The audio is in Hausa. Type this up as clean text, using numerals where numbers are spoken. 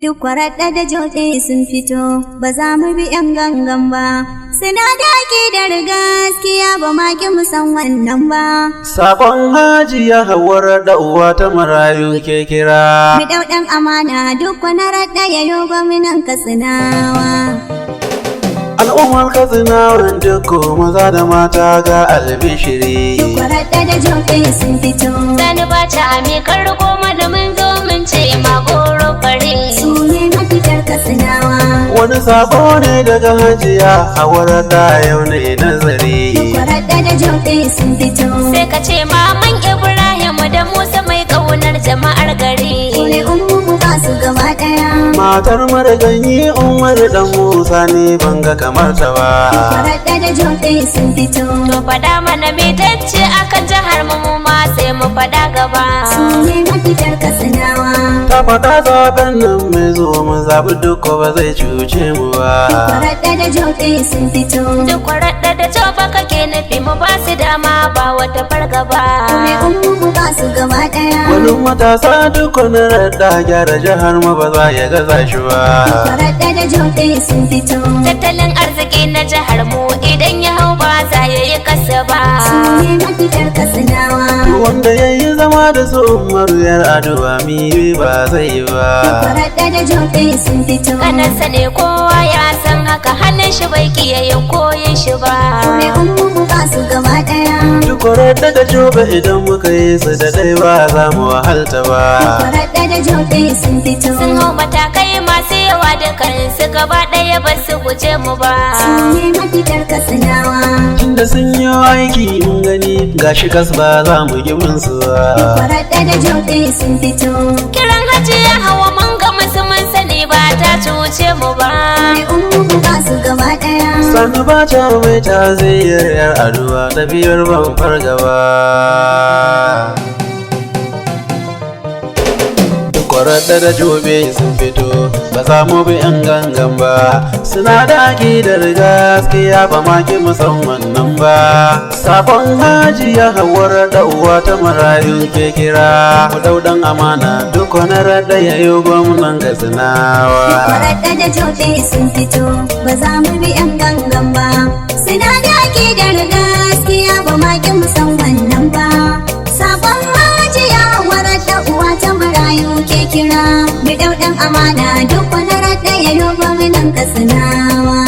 Duk kwaraɗa da joɗe sun fito, ba za mu bi ‘yan gangan ba. Suna daƙi da gaskiya ba ma ki musan wannan ba. Sakon Hajiya Hauwar da uwa ta marayu ke kira. Mu ɗau ɗan amana duk wani raɗa ya yo gwamnan Katsinawa. Al'ummar Katsinawan dukko maza da mata ga albishiri. Duk kwaraɗa da joɗe sun fito. Sani ba ta amikar riko mana mun zo mun ce magoro fare. Su ne mafitar Katsinawa. Wani sako ne daga Hajiya Hauwar da yau ne nazari. Duk kwaraɗa da joɗe sun fito. Sai ka ce maman Ibrahim da Musa mai ƙaunar jama'ar gari. Su ne ummu ba su gaba ɗaya. Matar marigayi Umar dan Musa ne banga kamar ta ba. Kwaraɗa da joɗe sun fito. To faɗa mana metacce akan jihar mu ma sai mu faɗa gaba. Su ne mafitar Katsinawa. Ta faɗa zaɓen nan mai zo mu zaɓi dukko ba zai cuce mu ba. Kwaraɗa da joɗe sun fito. Duk kwaraɗa da coba kake nufi mu ba su dama ba wata fargaba. Kome ummu ba su gaba ɗaya. Wani matasa duk wani raɗa gyara jihar mu ba za ya gaza shi ba. Kwaraɗa da joɗe sun fito. Tattalin arziki na jihar mu idan ya hau ba za ya yi kasa ba. Su ne mafitar Katsinawa. Wanda ya yi zama da su Umaru yar aduwa mi ba zai yi ba. Kwaraɗa da joɗe sun fito. Kanansa ne kowa ya san haka hannun shi bai kiyayen koyin shi ba. Kome ummu ba su gaba ɗaya. Duk raɗa da jobe idan muka yi su da ɗai ba za mu wahalta ba. Kwaraɗa da joɗe sun fito. Sun hau matakai masu yawa da kansu gaba ɗaya ba su guje mu ba. Su ne mafitar Katsinawa. Tunda sun yi aiki mun gani gashi kas ba za mu gi su ba. Kwaraɗa da joɗe sun fito. Kiran Hajiya Hauwa mun ga musu mun sani ba ta cuce mu ba. Kome ummu ba su gaba ɗaya. Sanu ba ta mai ta ziyar yar aduwa da biyar ban fargaba. Kwaraɗa da jobe sun fito ba za mu bi ‘yan gangan ba. Suna da aƙidar gaskiya ba ma ki musan wannan ba. Sakon Hajiya Hauwar da uwa ta marayu ke kira. Ku ɗau ɗan amana duk wani raɗa ya yi gwamnan Katsinawa. Kwaraɗa da joɗe sun fito. Ba za mu bi ‘yan gangan ba. Suna da aƙidar gaskiya ba ma ki musan wannan ba. Sabon Hajiya Hauwar da uwa ta marayu ke kira. Mu ɗau ɗan amana duk wani raɗa ya yi gwamnan Katsinawa.